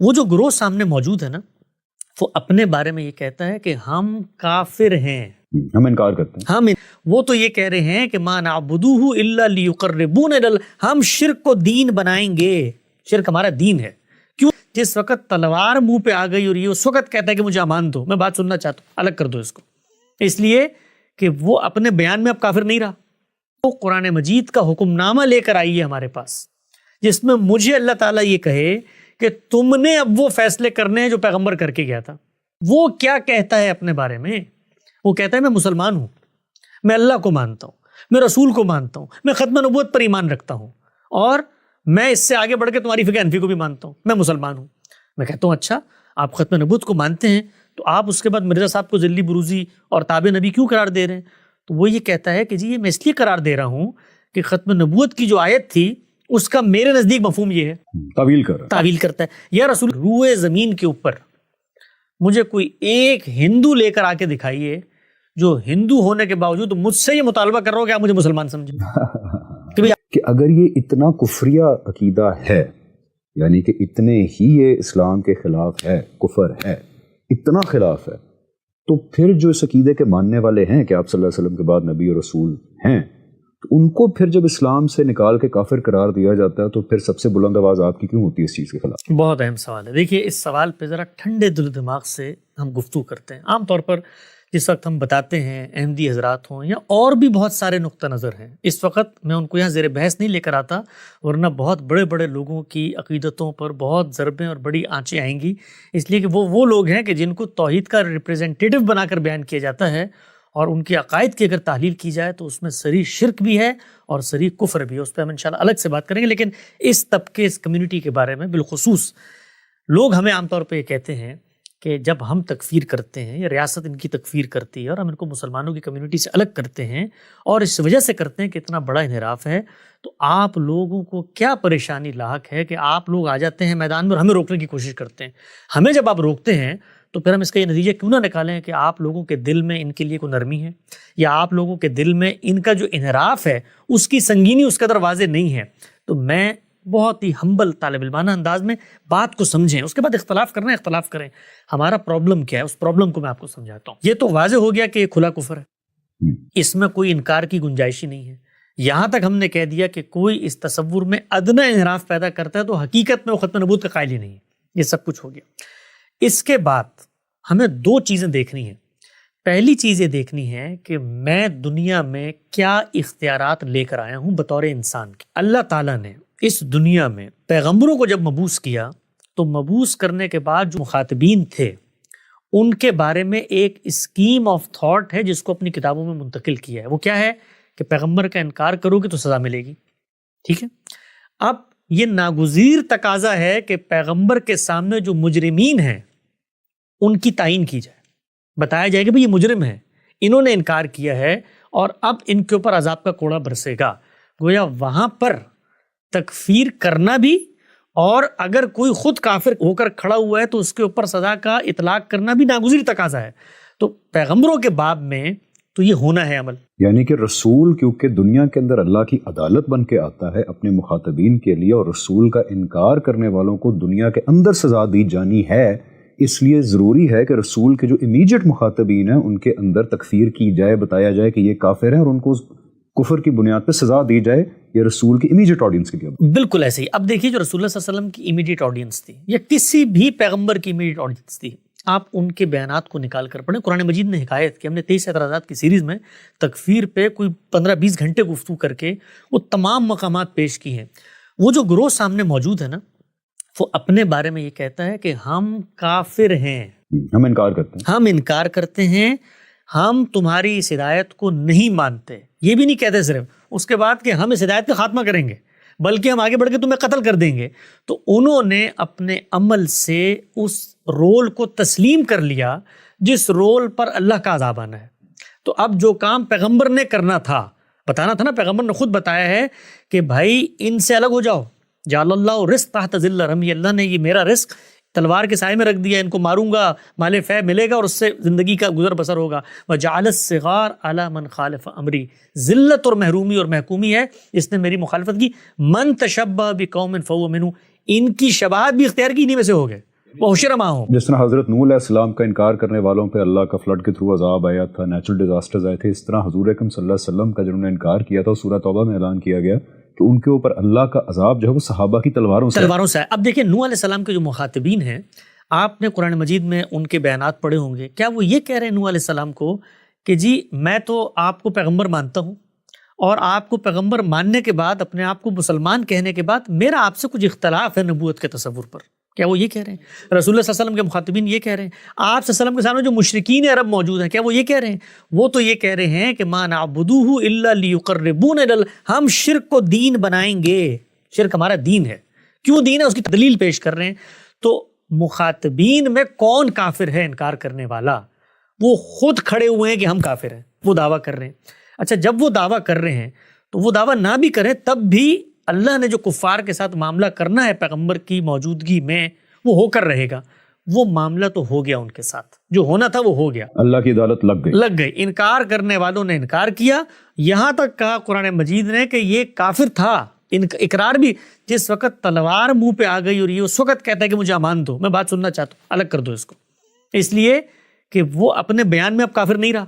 وہ جو گروہ سامنے موجود ہے نا، وہ اپنے بارے میں یہ کہتا ہے کہ ہم کافر ہیں، ہم انکار کرتے ہیں. وہ تو یہ کہہ رہے ہیں کہ ما نعبدوہ الا لیقربونا ہم شرک کو دین بنائیں گے، شرک ہمارا دین ہے. کیوں؟ جس وقت تلوار منہ پہ آ گئی اور یہ اس وقت کہتا ہے کہ مجھے امان دو، میں بات سننا چاہتا ہوں، الگ کر دو اس کو، اس لیے کہ وہ اپنے بیان میں اب کافر نہیں رہا. وہ قرآن مجید کا حکم نامہ لے کر آئیے ہمارے پاس، جس میں مجھے اللہ تعالیٰ یہ کہے کہ تم نے اب وہ فیصلے کرنے ہیں جو پیغمبر کر کے گیا تھا. وہ کیا کہتا ہے اپنے بارے میں؟ وہ کہتا ہے میں مسلمان ہوں، میں اللہ کو مانتا ہوں، میں رسول کو مانتا ہوں، میں ختم نبوت پر ایمان رکھتا ہوں، اور میں اس سے آگے بڑھ کے تمہاری فقہ حنفی کو بھی مانتا ہوں، میں مسلمان ہوں. میں کہتا ہوں اچھا، آپ ختم نبوت کو مانتے ہیں تو آپ اس کے بعد مرزا صاحب کو ذلی بروزی اور تابع نبی کیوں قرار دے رہے ہیں؟ تو وہ یہ کہتا ہے کہ جی یہ میں اس لیے قرار دے رہا ہوں کہ ختم نبوت کی جو آیت تھی اس کا میرے نزدیک مفہوم یہ ہے، تعویل کرتا ہے. یا رسول روئے زمین کے اوپر مجھے کوئی ایک ہندو لے کر آ کے دکھائیے جو ہندو ہونے کے باوجود مجھ سے یہ مطالبہ کر رہا ہو کہ آپ مجھے مسلمان سمجھیں. کہ اگر یہ اتنا کفریہ عقیدہ ہے، یعنی کہ اتنے ہی یہ اسلام کے خلاف ہے، کفر ہے، اتنا خلاف ہے، تو پھر جو اس عقیدے کے ماننے والے ہیں کہ آپ صلی اللہ علیہ وسلم کے بعد نبی اور رسول ہیں، تو ان کو پھر جب اسلام سے نکال کے کافر قرار دیا جاتا ہے تو پھر سب سے بلند آواز آپ کی کیوں ہوتی ہے اس چیز کے خلاف؟ بہت اہم سوال ہے. دیکھیے اس سوال پہ ذرا ٹھنڈے دل و دماغ سے ہم گفتگو کرتے ہیں. عام طور پر جس وقت ہم بتاتے ہیں احمدی حضرات ہوں یا اور بھی بہت سارے نقطہ نظر ہیں، اس وقت میں ان کو یہاں زیر بحث نہیں لے کر آتا، ورنہ بہت بڑے بڑے لوگوں کی عقیدتوں پر بہت ضربیں اور بڑی آنچیں آئیں گی، اس لیے کہ وہ لوگ ہیں کہ جن کو توحید کا ریپریزنٹیٹیو بنا کر بیان کیا جاتا ہے، اور ان کے عقائد کی اگر تحلیل کی جائے تو اس میں صریح شرک بھی ہے اور صریح کفر بھی ہے. اس پہ ہم انشاءاللہ الگ سے بات کریں گے. لیکن اس طبقے، اس کمیونٹی کے بارے میں بالخصوص لوگ ہمیں عام طور پہ یہ کہتے ہیں کہ جب ہم تکفیر کرتے ہیں یا ریاست ان کی تکفیر کرتی ہے اور ہم ان کو مسلمانوں کی کمیونٹی سے الگ کرتے ہیں اور اس وجہ سے کرتے ہیں کہ اتنا بڑا انحراف ہے، تو آپ لوگوں کو کیا پریشانی لاحق ہے کہ آپ لوگ آ جاتے ہیں میدان میں اور ہمیں روکنے کی کوشش کرتے ہیں. ہمیں جب آپ روکتے ہیں تو پھر ہم اس کا یہ نتیجہ کیوں نہ نکالیں کہ آپ لوگوں کے دل میں ان کے لیے کوئی نرمی ہے، یا آپ لوگوں کے دل میں ان کا جو انحراف ہے اس کی سنگینی اس قدر واضح نہیں ہے. تو میں بہت ہی ہمبل طالب علمانہ انداز میں بات کو سمجھیں، اس کے بعد اختلاف کرنا ہے، اختلاف کریں. ہمارا پرابلم کیا ہے، اس پرابلم کو میں آپ کو سمجھاتا ہوں. یہ تو واضح ہو گیا کہ یہ کھلا کفر ہے، اس میں کوئی انکار کی گنجائش ہی نہیں ہے. یہاں تک ہم نے کہہ دیا کہ کوئی اس تصور میں ادنا انحراف پیدا کرتا ہے تو حقیقت میں وہ ختم نبوت کا قائل ہی نہیں ہے. یہ سب کچھ ہو گیا. اس کے بعد ہمیں دو چیزیں دیکھنی ہیں. پہلی چیز یہ دیکھنی ہے کہ میں دنیا میں کیا اختیارات لے کر آیا ہوں بطور انسان کے. اللہ تعالیٰ نے اس دنیا میں پیغمبروں کو جب مبعوث کیا تو مبعوث کرنے کے بعد جو مخاطبین تھے ان کے بارے میں ایک اسکیم آف تھاٹ ہے جس کو اپنی کتابوں میں منتقل کیا ہے. وہ کیا ہے کہ پیغمبر کا انکار کرو گے تو سزا ملے گی. ٹھیک ہے، اب یہ ناگزیر تقاضا ہے کہ پیغمبر کے سامنے جو مجرمین ہیں ان کی تعین کی جائے، بتایا جائے کہ بھئی یہ مجرم ہے، انہوں نے انکار کیا ہے اور اب ان کے اوپر عذاب کا کوڑا برسے گا. گویا وہاں پر تکفیر کرنا بھی، اور اگر کوئی خود کافر ہو کر کھڑا ہوا ہے تو اس کے اوپر سزا کا اطلاق کرنا بھی ناگزیر تقاضا ہے. تو پیغمبروں کے باب میں تو یہ ہونا ہے عمل. یعنی کہ رسول کیونکہ دنیا کے اندر اللہ کی عدالت بن کے آتا ہے اپنے مخاطبین کے لیے، اور رسول کا انکار کرنے والوں کو دنیا کے اندر سزا دی جانی ہے، اس لیے ضروری ہے کہ رسول کے جو امیجیٹ مخاطبین ہیں ان کے اندر تکفیر کی جائے، بتایا جائے کہ یہ کافر ہیں اور ان کو کفر کی بنیاد پہ سزا دی جائے. یہ رسول کی امیجیٹ آڈینس کے لیے بالکل ایسے ہی. اب دیکھیے جو رسول اللہ صلی اللہ علیہ وسلم کی امیجیٹ آڈینس تھی یا کسی بھی پیغمبر کی امیجیٹ آڈینس تھی، آپ ان کے بیانات کو نکال کر پڑھیں. قرآن مجید نے حکایت کی، ہم نے 23 اعتراضات کی سیریز میں تکفیر پہ کوئی 15-20 گھنٹے گفتگو کر کے وہ تمام مقامات پیش کی ہیں. وہ جو گروہ سامنے موجود ہے نا، وہ اپنے بارے میں یہ کہتا ہے کہ ہم کافر ہیں، ہم انکار کرتے ہیں، ہم تمہاری اس ہدایت کو نہیں مانتے. یہ بھی نہیں کہتے صرف اس کے بعد کہ ہم اس ہدایت کا خاتمہ کریں گے، بلکہ ہم آگے بڑھ کے تمہیں قتل کر دیں گے. تو انہوں نے اپنے عمل سے اس رول کو تسلیم کر لیا جس رول پر اللہ کا عذاب آنا ہے. تو اب جو کام پیغمبر نے کرنا تھا، بتانا تھا نا، پیغمبر نے خود بتایا ہے کہ بھائی ان سے الگ ہو جاؤ. جعل اللہ رزق تحت ذل رمی، اللہ نے یہ میرا رزق تلوار کے سائے میں رکھ دیا، ان کو ماروں گا، مال فے ملے گا اور اس سے زندگی کا گزر بسر ہوگا. وجعل الصغار علی من خالف امری، ذلت اور محرومی اور محکومی ہے اس نے میری مخالفت کی. من تشبہ بقوم فہو منہ، ان کی شباہت بھی اختیار کی، انہی میں سے ہو گئے. وحشر معهم. جس طرح حضرت نوح علیہ السلام کا انکار کرنے والوں پہ اللہ کا فلڈ کے تھرو عذاب آیا تھا، نیچرل ڈیزاسٹرز آئے تھے، اس طرح حضور اکرم صلی اللہ علیہ وسلم کا جنہوں نے انکار کیا تھا سورہ توبہ میں اعلان کیا گیا کہ ان کے اوپر اللہ کا عذاب جو ہے وہ صحابہ کی تلواروں سے ہے. اب دیکھیں نوح علیہ السلام کے جو مخاطبین ہیں، آپ نے قرآن مجید میں ان کے بیانات پڑھے ہوں گے. کیا وہ یہ کہہ رہے ہیں نوح علیہ السلام کو کہ جی میں تو آپ کو پیغمبر مانتا ہوں، اور آپ کو پیغمبر ماننے کے بعد، اپنے آپ کو مسلمان کہنے کے بعد میرا آپ سے کچھ اختلاف ہے نبوت کے تصور پر؟ کیا وہ یہ کہہ رہے ہیں؟ رسول اللہ صلی اللہ علیہ وسلم کے مخاطبین یہ کہہ رہے ہیں. آپ صلی اللہ علیہ وسلم کے سامنے جو مشرکین عرب موجود ہیں، کیا وہ یہ کہہ رہے ہیں؟ وہ تو یہ کہہ رہے ہیں کہ ما نعبدوہ الا لیقربونا ہم شرک کو دین بنائیں گے، شرک ہمارا دین ہے. کیوں دین ہے اس کی دلیل پیش کر رہے ہیں. تو مخاطبین میں کون کافر ہے انکار کرنے والا؟ وہ خود کھڑے ہوئے ہیں کہ ہم کافر ہیں، وہ دعویٰ کر رہے ہیں. اچھا جب وہ دعویٰ کر رہے ہیں تو وہ دعویٰ نہ بھی کریں تب بھی اللہ نے جو کفار کے ساتھ معاملہ کرنا ہے پیغمبر کی موجودگی میں وہ ہو کر رہے گا. وہ معاملہ تو ہو گیا، ان کے ساتھ جو ہونا تھا وہ ہو گیا، اللہ کی عدالت لگ گئی. انکار کرنے والوں نے انکار کیا. یہاں تک کہا قرآن مجید نے کہ یہ کافر تھا. اقرار بھی، جس وقت تلوار منہ پہ آ گئی اور یہ اس وقت کہتا ہے کہ مجھے امان دو، میں بات سننا چاہتا ہوں، الگ کر دو اس کو، اس لیے کہ وہ اپنے بیان میں اب کافر نہیں رہا.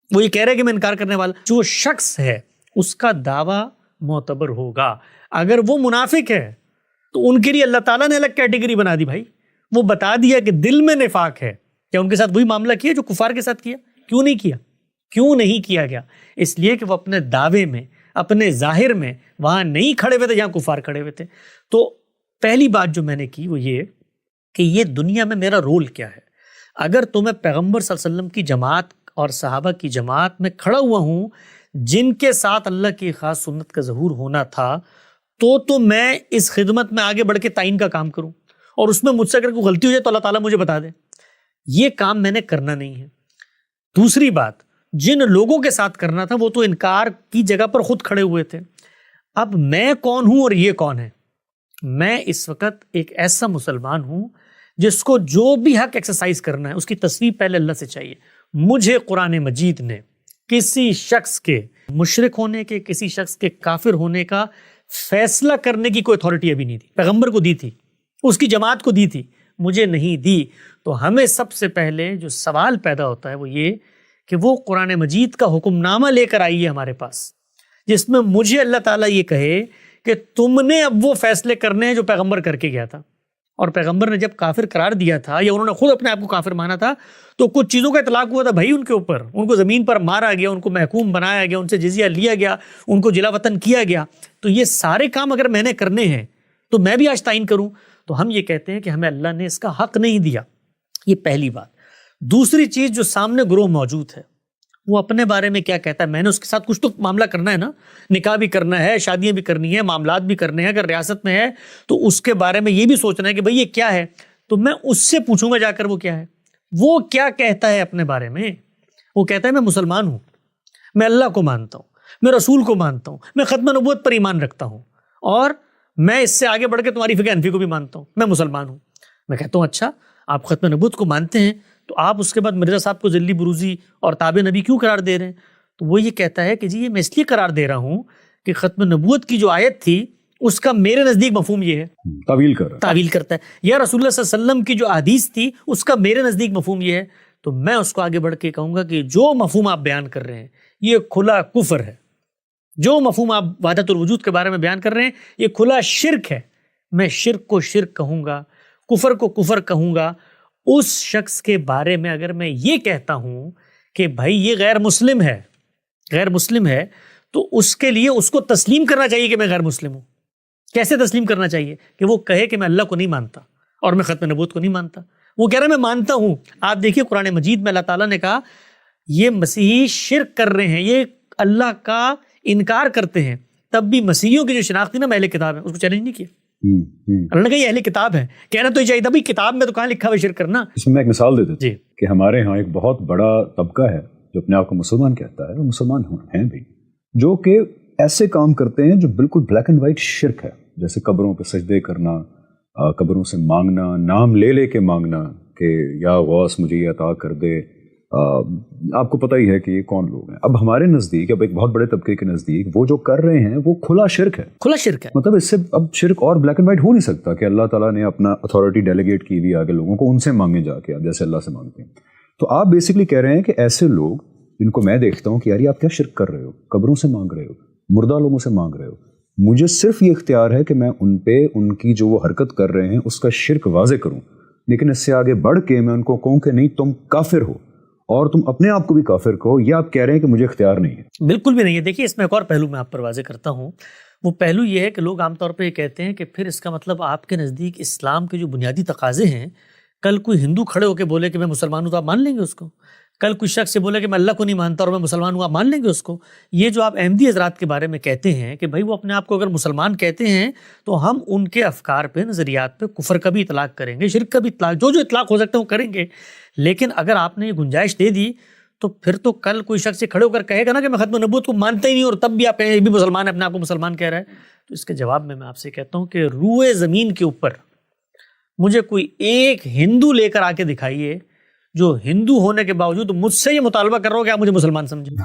وہ یہ کہہ رہے کہ میں انکار کرنے والا. جو شخص ہے اس کا دعویٰ معتبر ہوگا. اگر وہ منافق ہے تو ان کے لیے اللہ تعالیٰ نے الگ کیٹیگری بنا دی. بھائی وہ بتا دیا کہ دل میں نفاق ہے. کیا ان کے ساتھ وہی معاملہ کیا جو کفار کے ساتھ کیا؟ کیوں نہیں کیا؟ کیوں نہیں کیا گیا؟ اس لیے کہ وہ اپنے دعوے میں، اپنے ظاہر میں وہاں نہیں کھڑے ہوئے تھے جہاں کفار کھڑے ہوئے تھے. تو پہلی بات جو میں نے کی وہ یہ کہ یہ دنیا میں میرا رول کیا ہے. اگر تو میں پیغمبر صلی اللہ علیہ وسلم کی جماعت اور صحابہ کی جماعت میں کھڑا ہوا ہوں جن کے ساتھ اللہ کی خاص سنت کا ظہور ہونا تھا، تو میں اس خدمت میں آگے بڑھ کے تعین کا کام کروں، اور اس میں مجھ سے اگر کوئی غلطی ہو جائے تو اللہ تعالیٰ مجھے بتا دے. یہ کام میں نے کرنا نہیں ہے. دوسری بات، جن لوگوں کے ساتھ کرنا تھا وہ تو انکار کی جگہ پر خود کھڑے ہوئے تھے. اب میں کون ہوں اور یہ کون ہے؟ میں اس وقت ایک ایسا مسلمان ہوں جس کو جو بھی حق ایکسرسائز کرنا ہے اس کی تصویر پہلے اللہ سے چاہیے. مجھے قرآن مجید نے کسی شخص کے مشرک ہونے کے، کسی شخص کے کافر ہونے کا فیصلہ کرنے کی کوئی اتھارٹی ابھی نہیں دی. پیغمبر کو دی تھی، اس کی جماعت کو دی تھی، مجھے نہیں دی. تو ہمیں سب سے پہلے جو سوال پیدا ہوتا ہے وہ یہ کہ وہ قرآن مجید کا حکم نامہ لے کر آئیے ہمارے پاس، جس میں مجھے اللہ تعالیٰ یہ کہے کہ تم نے اب وہ فیصلے کرنے ہیں جو پیغمبر کر کے گیا تھا. اور پیغمبر نے جب کافر قرار دیا تھا یا انہوں نے خود اپنے آپ کو کافر مانا تھا تو کچھ چیزوں کا اطلاق ہوا تھا بھائی ان کے اوپر. ان کو زمین پر مارا گیا، ان کو محکوم بنایا گیا، ان سے جزیہ لیا گیا، ان کو جلا وطن کیا گیا. تو یہ سارے کام اگر میں نے کرنے ہیں تو میں بھی آج تعین کروں. تو ہم یہ کہتے ہیں کہ ہمیں اللہ نے اس کا حق نہیں دیا. یہ پہلی بات. دوسری چیز، جو سامنے گروہ موجود ہے وہ اپنے بارے میں کیا کہتا ہے، میں نے اس کے ساتھ کچھ تو معاملہ کرنا ہے نا، نکاح بھی کرنا ہے، شادیاں بھی کرنی ہیں، معاملات بھی کرنے ہیں. اگر ریاست میں ہے تو اس کے بارے میں یہ بھی سوچنا ہے کہ بھئی یہ کیا ہے. تو میں اس سے پوچھوں گا جا کر وہ کیا ہے، وہ کیا کہتا ہے اپنے بارے میں. وہ کہتا ہے میں مسلمان ہوں، میں اللہ کو مانتا ہوں، میں رسول کو مانتا ہوں، میں ختم نبوت پر ایمان رکھتا ہوں، اور میں اس سے آگے بڑھ کے تمہاری فقہ حنفی کو بھی مانتا ہوں، میں مسلمان ہوں. میں کہتا ہوں اچھا آپ ختم نبوت کو مانتے ہیں تو آپ اس کے بعد مرزا صاحب کو ذلی بروزی اور تابع نبی کیوں قرار دے رہے ہیں؟ تو وہ یہ کہتا ہے کہ جی یہ میں اس لیے قرار دے رہا ہوں کہ ختم نبوت کی جو آیت تھی اس کا میرے نزدیک مفہوم یہ ہے، تعویل کرتا ہے. یا رسول اللہ صلی اللہ علیہ وسلم کی جو حدیث تھی اس کا میرے نزدیک مفہوم یہ ہے. تو میں اس کو آگے بڑھ کے کہوں گا کہ جو مفہوم آپ بیان کر رہے ہیں یہ کھلا کفر ہے. جو مفہوم آپ وحدت الوجود کے بارے میں بیان کر رہے ہیں یہ کھلا شرک ہے. میں شرک کو شرک کہوں گا، کفر کو کفر کہوں گا. اس شخص کے بارے میں اگر میں یہ کہتا ہوں کہ بھائی یہ غیر مسلم ہے تو اس کے لیے اس کو تسلیم کرنا چاہیے کہ میں غیر مسلم ہوں. کیسے تسلیم کرنا چاہیے؟ کہ وہ کہے کہ میں اللہ کو نہیں مانتا اور میں ختم نبوت کو نہیں مانتا. وہ کہہ رہا ہے میں مانتا ہوں. آپ دیکھیے قرآن مجید میں اللہ تعالیٰ نے کہا یہ مسیحی شرک کر رہے ہیں، یہ اللہ کا انکار کرتے ہیں. تب بھی مسیحیوں کی جو شناخت تھی نا اہل کتاب ہے اس کو چیلنج نہیں کیا. اللہ نے کہا یہ اہل کتاب ہے، کہنا تو یہ چاہیے تھا بھائی کتاب میں تو کہاں لکھا ہوا شرک کرنا. اس میں ایک مثال دیتے جی کہ ہمارے ہاں ایک بہت بڑا طبقہ ہے جو اپنے آپ کو مسلمان کہتا ہے، وہ مسلمان ہیں بھی، جو کہ ایسے کام کرتے ہیں جو بالکل بلیک اینڈ وائٹ شرک ہے، جیسے قبروں پہ سجدے کرنا، قبروں سے مانگنا، نام لے کے مانگنا کہ یا غوث مجھے یہ عطا کر دے، آپ کو پتہ ہی ہے کہ یہ کون لوگ ہیں. اب ہمارے نزدیک، اب ایک بہت بڑے طبقے کے نزدیک وہ جو کر رہے ہیں وہ کھلا شرک ہے. کھلا شرک ہے. مطلب اس سے اب شرک اور بلیک اینڈ وائٹ ہو نہیں سکتا کہ اللہ تعالیٰ نے اپنا اتھارٹی ڈیلیگیٹ کی ہوئی آگے لوگوں کو، ان سے مانگے جا کے آپ جیسے اللہ سے مانگتے ہیں. تو آپ بیسکلی کہہ رہے ہیں کہ ایسے لوگ جن کو میں دیکھتا ہوں کہ یار یہ آپ کیا شرک کر رہے ہو، قبروں سے مانگ رہے ہو، مردہ لوگوں سے مانگ رہے ہو، مجھے صرف یہ اختیار ہے کہ میں ان پہ ان کی جو وہ حرکت کر رہے ہیں اس کا شرک واضح کروں، لیکن اس سے آگے بڑھ کے میں ان کو کہوں کہ نہیں تم کافر ہو اور تم اپنے آپ کو بھی کافر کہو. یہ آپ کہہ رہے ہیں کہ مجھے اختیار نہیں ہے. بالکل بھی نہیں ہے. دیکھیے اس میں ایک اور پہلو میں آپ پر واضح کرتا ہوں. وہ پہلو یہ ہے کہ لوگ عام طور پہ یہ کہتے ہیں کہ پھر اس کا مطلب آپ کے نزدیک اسلام کے جو بنیادی تقاضے ہیں، کل کوئی ہندو کھڑے ہو کے بولے کہ میں مسلمان ہوں تو آپ مان لیں گے اس کو؟ کل کوئی شخص سے بولے کہ میں اللہ کو نہیں مانتا اور میں مسلمان ہوں، آپ مان لیں گے اس کو؟ یہ جو آپ احمدی حضرات کے بارے میں کہتے ہیں کہ بھائی وہ اپنے آپ کو اگر مسلمان کہتے ہیں تو ہم ان کے افکار پہ، نظریات پہ کفر کا بھی اطلاق کریں گے، شرک کا بھی اطلاق، جو اطلاق ہو سکتا ہے وہ کریں گے. لیکن اگر آپ نے یہ گنجائش دے دی تو پھر تو کل کوئی شخص سے کھڑے ہو کر کہے گا نا کہ میں ختم نبوت کو مانتا ہی نہیں، اور تب بھی آپ کہیں یہ بھی مسلمان ہے، اپنے آپ کو مسلمان کہہ رہا ہے. تو اس کے جواب میں آپ سے کہتا ہوں کہ روئے زمین کے اوپر مجھے کوئی ایک ہندو لے کر آ کے دکھائیے جو ہندو ہونے کے باوجود مجھ سے یہ مطالبہ کر رہا ہو کہ آپ مجھے مسلمان سمجھیں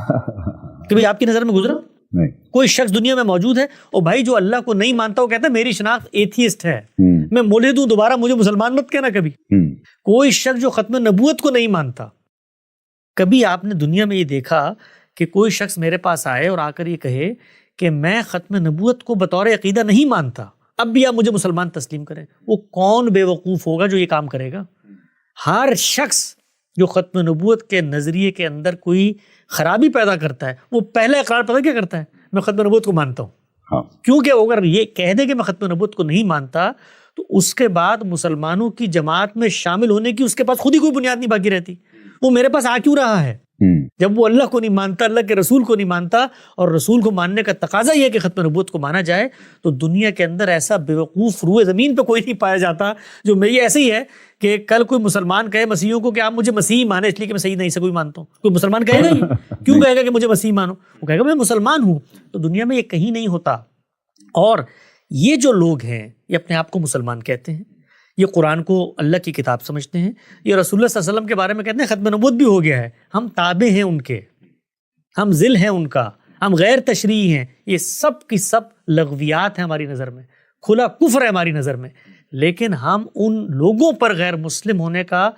کہ بھئی آپ کی نظر میں گزرا نہیں. کوئی شخص دنیا میں موجود ہے اور بھائی جو اللہ کو نہیں مانتا وہ کہتا ہے میری شناخت ایتھیسٹ ہے، میں مولد ہوں، دوبارہ مجھے مسلمان مت کہنا کبھی. کوئی شخص جو ختم نبوت کو نہیں مانتا، کبھی آپ نے دنیا میں یہ دیکھا کہ کوئی شخص میرے پاس آئے اور آ کر یہ کہے کہ میں ختم نبوت کو بطور عقیدہ نہیں مانتا، اب بھی آپ مجھے مسلمان تسلیم کریں؟ وہ کون بے وقوف ہوگا جو یہ کام کرے گا؟ ہر شخص جو ختم نبوت کے نظریے کے اندر کوئی خرابی پیدا کرتا ہے وہ پہلا اقرار پتہ کیا کرتا ہے؟ میں ختم نبوت کو مانتا ہوں. کیونکہ اگر یہ کہہ دے کہ میں ختم نبوت کو نہیں مانتا تو اس کے بعد مسلمانوں کی جماعت میں شامل ہونے کی اس کے پاس خود ہی کوئی بنیاد نہیں باقی رہتی. وہ میرے پاس آ کیوں رہا ہے؟ جب وہ اللہ کو نہیں مانتا، اللہ کے رسول کو نہیں مانتا، اور رسول کو ماننے کا تقاضا یہ ہے کہ ختم نبوت کو مانا جائے، تو دنیا کے اندر ایسا بیوقوف روئے زمین پہ کوئی نہیں پایا جاتا جو میں یہ ایسے ہی ہے کہ کل کوئی مسلمان کہے مسیحیوں کو کہ آپ مجھے مسیحی مانے اس لیے کہ میں صحیح نہیں سے کوئی مانتا ہوں. کوئی مسلمان کہے گا یہ؟ کیوں کہے گا کہ مجھے مسیحی مانو؟ وہ کہے گا میں مسلمان ہوں. تو دنیا میں یہ کہیں نہیں ہوتا. اور یہ جو لوگ ہیں یہ اپنے آپ کو مسلمان کہتے ہیں، یہ قرآن کو اللہ کی کتاب سمجھتے ہیں، یہ رسول اللہ صلی اللہ علیہ وسلم کے بارے میں کہتے ہیں ختم نبوت بھی ہو گیا ہے، ہم تابع ہیں ان کے، ہم ذل ہیں ان کا، ہم غیر تشریعی ہیں. یہ سب کی سب لغویات ہیں ہماری نظر میں، کھلا کفر ہے ہماری نظر میں. لیکن ہم ان لوگوں پر غیر مسلم ہونے کا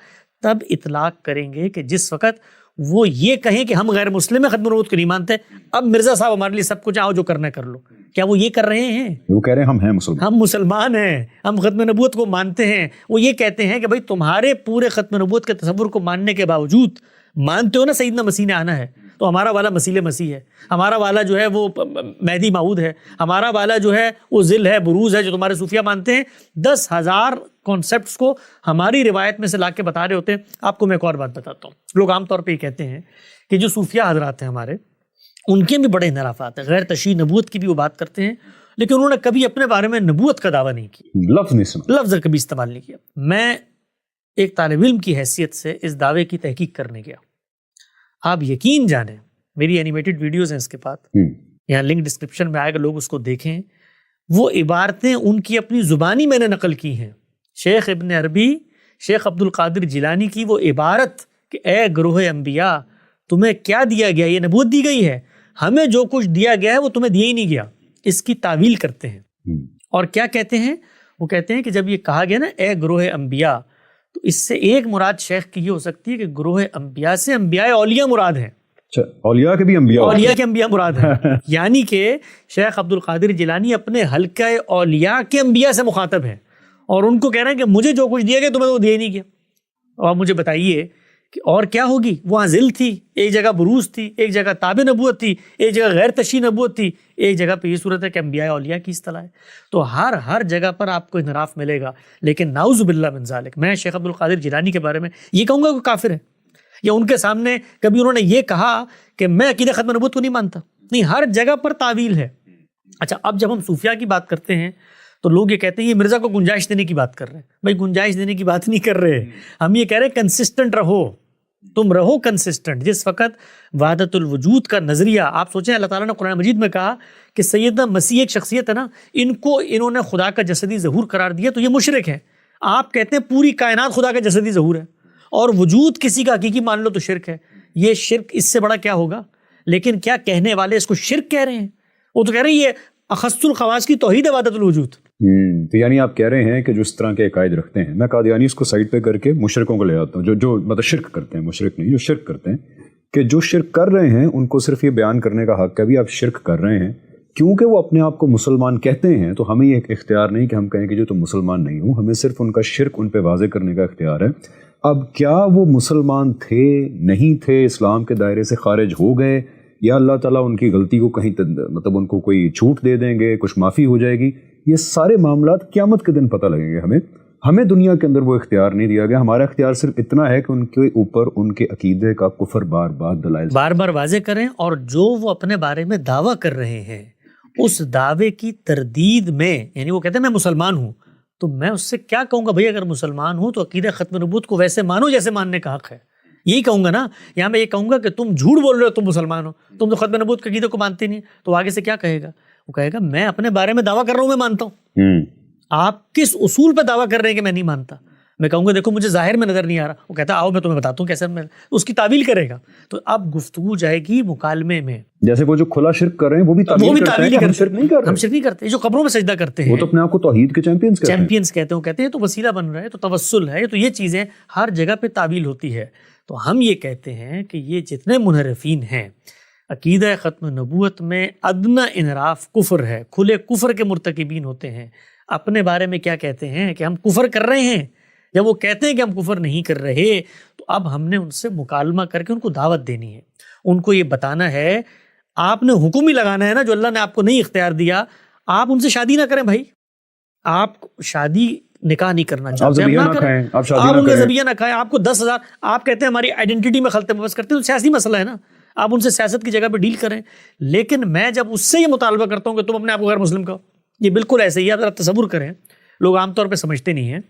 تب اطلاق کریں گے کہ جس وقت وہ یہ کہیں کہ ہم غیر مسلم ہیں، ختم نبوت کو نہیں مانتے، اب مرزا صاحب ہمارے لیے سب کچھ آؤ جو کرنا ہے کر لو. کیا وہ یہ کر رہے ہیں؟ وہ کہہ رہے ہیں ہم ہیں مسلمان، ہم مسلمان ہیں، ہم ختم نبوت کو مانتے ہیں. وہ یہ کہتے ہیں کہ بھائی تمہارے پورے ختم نبوت کے تصور کو ماننے کے باوجود مانتے ہو نا سیدنا مسیح نے آنا ہے، تو ہمارا والا مسیح مسیح ہے، ہمارا والا جو ہے وہ مہدی موعود ہے، ہمارا والا جو ہے وہ ذل ہے، بروز ہے جو تمہارے صوفیہ مانتے ہیں. 10,000 کانسیپٹس کو ہماری روایت میں سے لا کے بتا رہے ہوتے ہیں. آپ کو میں ایک اور بات بتاتا ہوں. لوگ عام طور پہ یہ کہتے ہیں کہ جو صوفیہ حضرات ہیں ہمارے، ان کے بھی بڑے انحرافات ہیں، غیر تشریعی نبوت کی بھی وہ بات کرتے ہیں، لیکن انہوں نے کبھی اپنے بارے میں نبوت کا دعویٰ نہیں کیا، لفظ کبھی استعمال نہیں کیا. میں ایک طالب علم کی حیثیت سے اس دعوے کی تحقیق کرنے گیا. آپ یقین جانیں، میری اینیمیٹڈ ویڈیوز ہیں اس کے بعد، یہاں لنک ڈسکرپشن میں آئے گا، لوگ اس کو دیکھیں. وہ عبارتیں ان کی اپنی زبانی میں نے نقل کی ہیں. شیخ ابن عربی، شیخ عبد القادر جیلانی کی وہ عبارت کہ اے گروہ انبیاء تمہیں کیا دیا گیا؟ یہ نبوت دی گئی ہے، ہمیں جو کچھ دیا گیا ہے وہ تمہیں دیا ہی نہیں گیا. اس کی تعویل کرتے ہیں. اور کیا کہتے ہیں؟ وہ کہتے ہیں کہ جب یہ کہا گیا نا اے گروہ انبیاء، تو اس سے ایک مراد شیخ کی یہ ہو سکتی ہے کہ گروہ انبیاء سے انبیاء اولیاء مراد ہیں. اولیاء کے بھی انبیاء، اولیاء کے انبیاء مراد ہیں. یعنی کہ شیخ عبد القادر جیلانی اپنے حلقہ اولیاء کے انبیاء سے مخاطب ہیں، اور ان کو کہہ رہے ہیں کہ مجھے جو کچھ دیا گیا تمہیں تو دیا ہی نہیں گیا. اور مجھے بتائیے کہ اور کیا ہوگی؟ وہاں ذل تھی، ایک جگہ بروز تھی، ایک جگہ تابع نبوت تھی، ایک جگہ غیر تشریعی نبوت تھی، ایک جگہ پہ یہ صورت ہے کہ انبیاء اولیاء کی اصطلاح ہے. تو ہر جگہ پر آپ کو انحراف ملے گا. لیکن نعوذ باللہ من ذالک، میں شیخ عبد القادر جیلانی کے بارے میں یہ کہوں گا کہ کافر ہے، یا ان کے سامنے کبھی انہوں نے یہ کہا کہ میں عقیدہ ختم نبوت کو نہیں مانتا؟ نہیں، ہر جگہ پر تعویل ہے. اچھا، اب جب ہم صوفیہ کی بات کرتے ہیں تو لوگ یہ کہتے ہیں یہ مرزا کو گنجائش دینے کی بات کر رہے ہیں. بھائی گنجائش دینے کی بات نہیں کر رہے، ہم یہ کہہ رہے ہیں کنسسٹنٹ رہو، تم رہو کنسسٹنٹ. جس وقت وحدت الوجود کا نظریہ، آپ سوچیں اللہ تعالیٰ نے قرآن مجید میں کہا کہ سیدنا مسیح ایک شخصیت ہے نا، انہوں نے خدا کا جسدی ظہور قرار دیا تو یہ مشرک ہیں. آپ کہتے ہیں پوری کائنات خدا کا جسدی ظہور ہے، اور وجود کسی کا حقیقی مان لو تو شرک ہے. یہ شرک اس سے بڑا کیا ہوگا؟ لیکن کیا کہنے والے اس کو شرک کہہ رہے ہیں؟ وہ تو کہہ رہے ہیں یہ اخص الخواص کی توحید ہے وحدت الوجود. تو یعنی آپ کہہ رہے ہیں کہ جو اس طرح کے عقائد رکھتے ہیں، میں قادیانی اس کو سائڈ پہ کر کے مشرکوں کو لے آتا ہوں، جو مطلب شرک کرتے ہیں، مشرک نہیں، جو شرک کرتے ہیں، کہ جو شرک کر رہے ہیں ان کو صرف یہ بیان کرنے کا حق ہے بھی آپ شرک کر رہے ہیں، کیونکہ وہ اپنے آپ کو مسلمان کہتے ہیں تو ہمیں یہ اختیار نہیں کہ ہم کہیں کہ جو تم مسلمان نہیں ہو، ہمیں صرف ان کا شرک ان پہ واضح کرنے کا اختیار ہے. اب کیا وہ مسلمان تھے، نہیں تھے، اسلام کے دائرے سے خارج ہو گئے، یا اللہ تعالیٰ ان کی غلطی کو کہیں مطلب ان کو کوئی چھوٹ دے دیں گے، کچھ معافی ہو جائے گی، یہ سارے معاملات قیامت کے دن پتہ لگیں گے. ہمیں دنیا کے اندر وہ اختیار نہیں دیا گیا. ہمارا اختیار صرف اتنا ہے کہ ان کے اوپر ان کے عقیدے کا کفر بار بار واضح کریں، اور جو وہ اپنے بارے میں دعویٰ کر رہے ہیں اس دعوے کی تردید میں، یعنی وہ کہتے ہیں میں مسلمان ہوں، تو میں اس سے کیا کہوں گا؟ بھئی اگر مسلمان ہوں تو عقیدہ ختم نبوت کو ویسے مانو جیسے ماننے کا حق ہے. یہی کہوں گا نا. یہاں میں یہ کہوں گا کہ تم جھوٹ بول رہے ہو، تم مسلمان ہو، تم تو ختم نبوت کے عقیدے کو مانتے نہیں. تو آگے سے کیا کہے گا؟ وہ کہے گا میں اپنے بارے میں دعویٰ کر رہا ہوں، میں مانتا ہوں. آپ کس اصول پہ دعویٰ کر رہے ہیں کہ میں نہیں مانتا؟ میں کہوں گا دیکھو مجھے ظاہر میں نظر نہیں آ رہا. وہ کہتا آؤ میں تمہیں بتاتا ہوں کیسے. میں اس کی تعویل کرے گا. تو اب گفتگو جائے گی مکالمے میں. جیسے وہ جو کھلا شرک کر رہے ہیں وہ بھی تعویل کرتے ہیں. ہم شرک نہیں کرتے، ہم شرک نہیں کرتے. جو قبروں میں سجدہ کرتے ہیں وہ تو اپنے آپ کو توحید کے چیمپئنز کہتے ہیں. کہتے ہیں تو وسیلہ بن رہا ہے، تو توسل ہے. تو یہ چیزیں ہر جگہ پہ تعویل ہوتی ہے. تو ہم یہ کہتے ہیں کہ یہ جتنے منحرفین ہیں عقیدہ ختم نبوت میں ادنی انحراف کفر ہے، کھلے کفر کے مرتکبین ہوتے ہیں. اپنے بارے میں کیا کہتے ہیں کہ ہم کفر کر رہے ہیں. جب وہ کہتے ہیں کہ ہم کفر نہیں کر رہے تو اب ہم نے ان سے مکالمہ کر کے ان کو دعوت دینی ہے. ان کو یہ بتانا ہے، آپ نے حکم ہی لگانا ہے نا جو اللہ نے آپ کو نہیں اختیار دیا. آپ ان سے شادی نہ کریں بھائی. آپ شادی نکاح نہیں کرنا چاہتے، آپ ان کا ذبیحہ نہ کھائیں. آپ کو 10,000 آپ کہتے ہیں ہماری آئیڈینٹی میں خلط مبس کرتے ہیں، تو سیاسی مسئلہ ہے نا. آپ ان سے سیاست کی جگہ پہ ڈیل کریں. لیکن میں جب اس سے یہ مطالبہ کرتا ہوں کہ تم اپنے آپ کو غیر مسلم کہو، یہ بالکل ایسے ہی. آپ ذرا تصور کریں، لوگ عام طور پہ سمجھتے نہیں ہیں.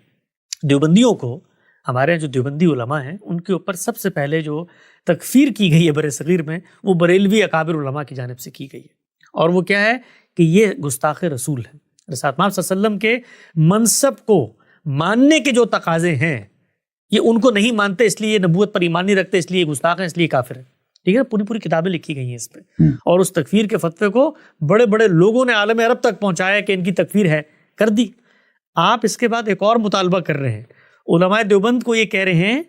دیوبندیوں کو، ہمارے جو دیوبندی علماء ہیں، ان کے اوپر سب سے پہلے جو تکفیر کی گئی ہے بر صغیر میں، وہ بریلوی اکابر علماء کی جانب سے کی گئی ہے. اور وہ کیا ہے کہ یہ گستاخ رسول ہے. رسالت مآب صلی اللہ علیہ وسلم کے منصب کو ماننے کے جو تقاضے ہیں یہ ان کو نہیں مانتے، اس لیے نبوت پر ایمان نہیں رکھتے، اس لیے گستاخ ہیں، اس لیے کافر ہیں. ٹھیک ہے، پوری کتابیں لکھی گئی ہیں اس پہ. اور اس تکفیر کے فتوے کو بڑے بڑے لوگوں نے عالم عرب تک پہنچایا کہ ان کی تکفیر ہے، کر دی. آپ اس کے بعد ایک اور مطالبہ کر رہے ہیں. علماء دیوبند کو یہ کہہ رہے ہیں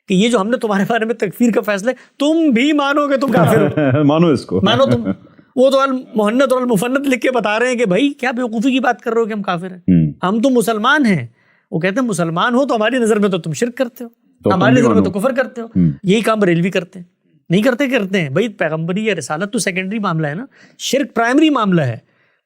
کہ یہ جو ہم نے تمہارے بارے میں تکفیر کا فیصلہ ہے، تم بھی مانو کہ تم کافر ہو. مانو اس کو، مانو تم. وہ تو المحنت اور المفنت لکھ کے بتا رہے ہیں کہ بھائی کیا بیوقوفی کی بات کر رہے ہو کہ ہم کافر ہیں. ہم تو مسلمان ہیں. وہ کہتے ہیں مسلمان ہو تو ہماری نظر میں تو تم شرک کرتے ہو، ہماری نظر میں تو کفر کرتے ہو. یہی کام بریلوی کرتے ہیں. نہیں کرتے ہیں بھائی. پیغمبری یا رسالت تو سیکنڈری معاملہ ہے نا، شرک پرائمری معاملہ ہے.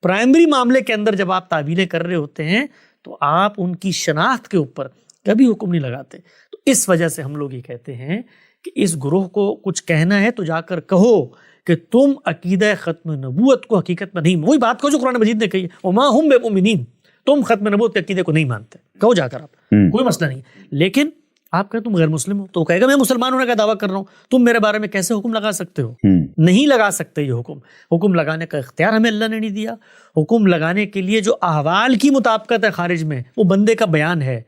پرائمری معاملے کے اندر جب آپ تعویلیں کر رہے ہوتے ہیں تو آپ ان کی شناخت کے اوپر کبھی حکم نہیں لگاتے. تو اس وجہ سے ہم لوگ یہ کہتے ہیں کہ اس گروہ کو کچھ کہنا ہے تو جا کر کہو کہ تم عقیدہ ختم نبوت کو حقیقت میں نہیں، وہی بات کو جو قرآن مجید نے کہی ہے، وما ہم بمؤمنین، تم ختم نبوت کے عقیدے کو نہیں مانتے. کہو جا کر آپ، کوئی مسئلہ نہیں. لیکن آپ کہیں تم غیر مسلم ہو تو کہے گا میں مسلمان ہونے کا دعویٰ کر رہا ہوں، تم میرے بارے میں کیسے حکم لگا سکتے ہو؟ نہیں لگا سکتے. یہ حکم لگانے کا اختیار ہمیں اللہ نے نہیں دیا. حکم لگانے کے لیے جو احوال کی مطابقت ہے خارج میں، وہ بندے کا بیان ہے.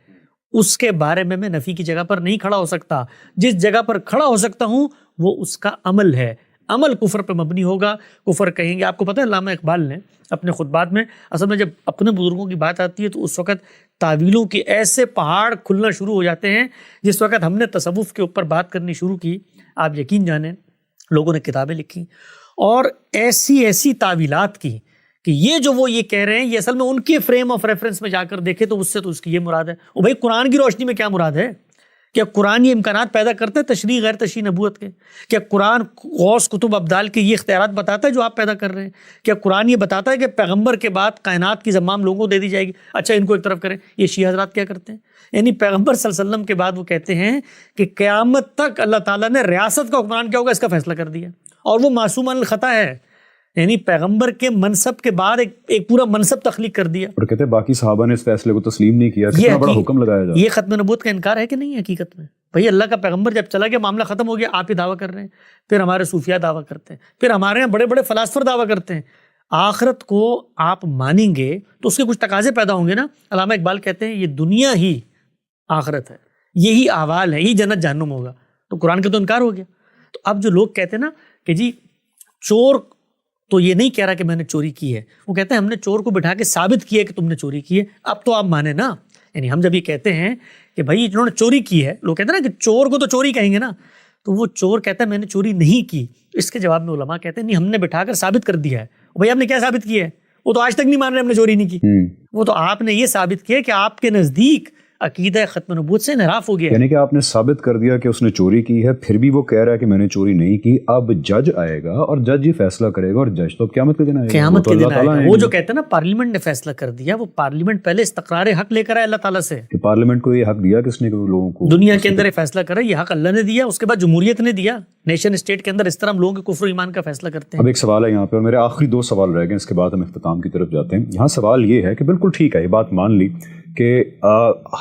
اس کے بارے میں نفی کی جگہ پر نہیں کھڑا ہو سکتا. جس جگہ پر کھڑا ہو سکتا ہوں وہ اس کا عمل ہے. عمل کفر پہ مبنی ہوگا. کفر کہیں گے. آپ کو پتہ ہے علامہ اقبال نے اپنے خطبات میں، اصل میں جب اپنے بزرگوں کی بات آتی ہے تو اس وقت تعویلوں کے ایسے پہاڑ کھلنا شروع ہو جاتے ہیں. جس وقت ہم نے تصوف کے اوپر بات کرنی شروع کی، آپ یقین جانیں لوگوں نے کتابیں لکھی اور ایسی تعویلات کی کہ یہ جو وہ یہ کہہ رہے ہیں یہ اصل میں ان کے فریم آف ریفرنس میں جا کر دیکھے تو اس سے تو اس کی یہ مراد ہے. وہ بھائی قرآن کی روشنی میں کیا مراد ہے؟ کیا قرآن یہ امکانات پیدا کرتا ہے تشریح غیر تشریح نبوت کے؟ کیا قرآن غوث کتب ابدال کے یہ اختیارات بتاتا ہے جو آپ پیدا کر رہے ہیں؟ کیا قرآن یہ بتاتا ہے کہ پیغمبر کے بعد کائنات کی زمام لوگوں کو دے دی جائے گی؟ اچھا ان کو ایک طرف کریں. یہ شیعہ حضرات کیا کرتے ہیں؟ یعنی پیغمبر صلی اللہ علیہ وسلم کے بعد وہ کہتے ہیں کہ قیامت تک اللہ تعالیٰ نے ریاست کا حکمران کیا ہوگا اس کا فیصلہ کر دیا، اور وہ معصوم عن الخطا ہے. یعنی پیغمبر کے منصب کے بعد ایک پورا منصب تخلیق کر دیا. اور کہتے ہیں باقی صحابہ نے اس فیصلے کو تسلیم نہیں کیا. کتنا بڑا حکم لگایا جاتا ہے. یہ ختم نبوت کا انکار ہے کہ نہیں حقیقت میں؟ بھئی اللہ کا پیغمبر جب چلا گیا، معاملہ ختم ہو گیا، آپ ہی دعویٰ کر رہے ہیں. پھر ہمارے صوفیہ دعویٰ کرتے ہیں، پھر ہمارے یہاں بڑے بڑے فلاسفر دعویٰ کرتے ہیں. آخرت کو آپ مانیں گے تو اس کے کچھ تقاضے پیدا ہوں گے نا. علامہ اقبال کہتے ہیں یہ دنیا ہی آخرت ہے. یہی احوال ہے، یہی جنت جہنم ہوگا. تو قرآن کا تو انکار ہو گیا. تو اب جو لوگ کہتے ہیں نا کہ جی چور تو یہ نہیں کہہ رہا کہ میں نے چوری کی ہے، وہ کہتے ہیں ہم نے چور کو بٹھا کے ثابت کیا کہ تم نے چوری کی ہے، اب تو آپ مانے نا. یعنی ہم جب یہ کہتے ہیں کہ بھائی جنہوں نے چوری کی ہے، لوگ کہتے ہیں نا کہ چور کو تو چوری کہیں گے نا، تو وہ چور کہتا ہے میں نے چوری نہیں کی. اس کے جواب میں علماء کہتے ہیں نہیں، ہم نے بٹھا کر ثابت کر دیا ہے. بھائی آپ نے کیا ثابت کیا ہے؟ وہ تو آج تک نہیں مان رہے ہم نے چوری نہیں کی. وہ تو آپ نے یہ ثابت کیا کہ آپ کے نزدیک عقیدہ ختم نبوت سے انحراف ہو گیا. یعنی کہ آپ نے ثابت کر دیا کہ اس نے چوری کی ہے، پھر بھی وہ کہہ رہا ہے کہ میں نے چوری نہیں کی. اب جج آئے گا اور جج ہی فیصلہ کرے گا، اور جج تو قیامت کے دن آئے گا. قیامت کے دن آئے گا. وہ جو کہتے ہیں نا پارلیمنٹ نے فیصلہ کر دیا، وہ پارلیمنٹ پہلے استقرار حق لے کر آئے اللہ تعالیٰ سے. کہ پارلیمنٹ کو یہ حق دیا کس نے کہ لوگوں کو دنیا کے اندر یہ فیصلہ کرا، یہ حق اللہ نے دیا، اس کے بعد جمہوریت نے دیا. نیشن اسٹیٹ کے اندر اس طرح ہم لوگوں کے کفر و ایمان کا فیصلہ کرتے ہیں. اب ایک سوال ہے یہاں پہ، اور میرے آخری 2 سوال رہ گئے، اس کے بعد ہم اختتام کی طرف جاتے ہیں. یہاں سوال یہ ہے کہ بالکل ٹھیک ہے، یہ بات مان لی کہ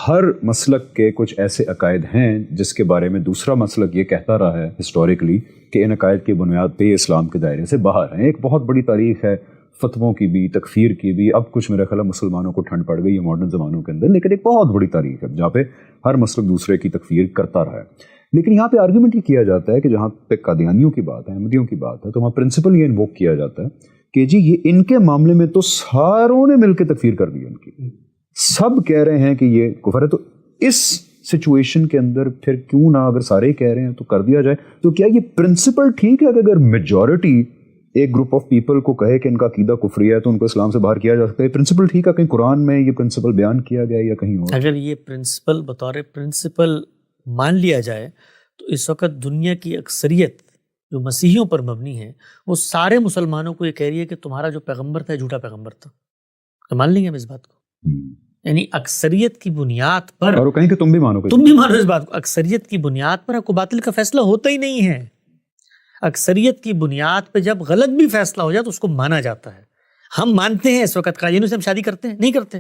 ہر مسلک کے کچھ ایسے عقائد ہیں جس کے بارے میں دوسرا مسلک یہ کہتا رہا ہے ہسٹوریکلی کہ ان عقائد کی بنیاد پہ اسلام کے دائرے سے باہر ہیں. ایک بہت بڑی تاریخ ہے فتووں کی بھی، تکفیر کی بھی. اب کچھ میرا خیال ہے مسلمانوں کو ٹھنڈ پڑ گئی ہے ماڈرن زمانوں کے اندر، لیکن ایک بہت بڑی تاریخ ہے جہاں پہ ہر مسلک دوسرے کی تکفیر کرتا رہا ہے. لیکن یہاں پہ آرگیومنٹ یہ کیا جاتا ہے کہ جہاں پہ قادیانیوں کی بات ہے، احمدیوں کی بات ہے، تو وہاں پرنسپل یہ انووک کیا جاتا ہے کہ جی یہ ان کے معاملے میں تو ساروں نے مل کے تکفیر کر دی ان کی، سب کہہ رہے ہیں کہ یہ کفر ہے. تو اس سچویشن کے اندر پھر کیوں نہ اگر سارے ہی کہہ رہے ہیں تو کر دیا جائے. تو کیا یہ پرنسپل ٹھیک ہے کہ اگر میجورٹی ایک گروپ آف پیپل کو کہے کہ ان کا عقیدہ کفری ہے تو ان کو اسلام سے باہر کیا جا سکتا ہے؟ پرنسپل ٹھیک ہے؟ کہیں قرآن میں یہ پرنسپل بیان کیا گیا یا کہیں اور؟ اگر یہ پرنسپل بطور پرنسپل مان لیا جائے تو اس وقت دنیا کی اکثریت جو مسیحیوں پر مبنی ہے وہ سارے مسلمانوں کو یہ کہہ رہی ہے کہ تمہارا جو پیغمبر تھا جھوٹا پیغمبر تھا. تو مان لیں گے ہم اس بات کو؟ یعنی اکثریت کی بنیاد پر، اور کہیں کہ تم بھی مانو اس بات کو. اکثریت کی بنیاد پر حق و باطل کا فیصلہ ہوتا ہی نہیں ہے. اکثریت کی بنیاد پہ جب غلط بھی فیصلہ ہو جائے تو اس کو مانا جاتا ہے. ہم مانتے ہیں اس وقت قادیانیوں سے ہم شادی کرتے ہیں؟ نہیں کرتے.